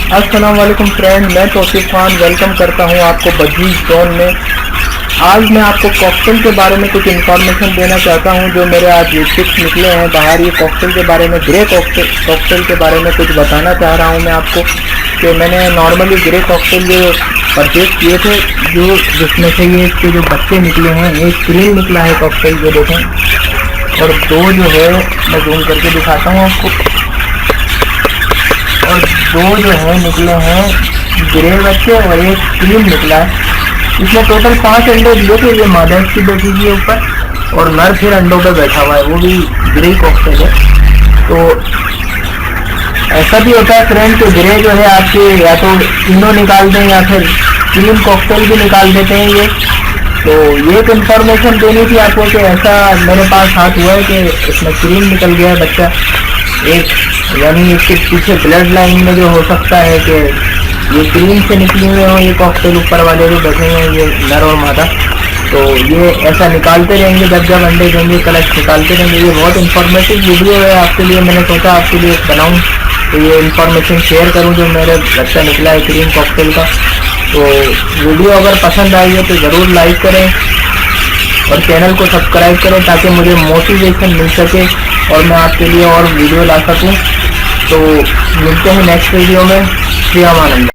अस्सलाम वालेकुम फ्रेंड, मैं तौसीफ खान वेलकम करता हूं आपको बजीज जोन में। आज मैं आपको कॉकटेल के बारे में कुछ इन्फॉर्मेशन देना चाहता हूं जो मेरे आज पिक्स निकले हैं बाहर। ये कॉकटेल के बारे में, ग्रे कॉकटेल के बारे में कुछ बताना चाह रहा हूं मैं आपको कि मैंने नॉर्मली ग्रे कॉकटेल जो परचेज किए थे, जो जिसमें से ये इसके जो बच्चे निकले हैं, एक क्रीम निकला है कॉकटेल जो देखें, और दो जो है मैं जूम करके दिखाता हूँ आपको, और दो जो है निकले हैं ग्रे बच्चे और एक क्रीम निकला है। इसमें टोटल 5 अंडे दिए थे। ये मादा की बैठी हुई है ऊपर और नर फिर अंडों पे बैठा हुआ है, वो भी ग्रे कॉकटेल है। तो ऐसा भी होता है फ्रेंड कि ग्रे जो है आपके या तो तीनों निकाल दें या फिर क्रीम कॉकटेल भी निकाल देते हैं ये। तो ये एक इन्फॉर्मेशन देनी थी आपको कि ऐसा मेरे पास हाथ हुआ है कि इसमें क्रीम निकल गया है बच्चा एक, यानी इसके पीछे ब्लड लाइन में जो हो सकता है कि ये क्रीम से निकली हुए हो ये कॉकटेल ऊपर वाले जो बैठे हैं ये नर और मादा। तो ये ऐसा निकालते रहेंगे, जब जब अंडे देंगे कलेक्ट निकालते रहेंगे। ये बहुत इन्फॉर्मेटिव वीडियो है आपके लिए, मैंने सोचा आपके लिए बनाऊँ तो ये इन्फॉर्मेशन शेयर करूँ जो मेरे बच्चा निकला है क्रीम कॉकटेल का। तो वीडियो अगर पसंद आई है तो ज़रूर लाइक करें और चैनल को सब्सक्राइब करें ताकि मुझे मोटिवेशन मिल सके और मैं आपके लिए और वीडियो ला सकूं। तो मिलते हैं नेक्स्ट वीडियो में। श्री अमान।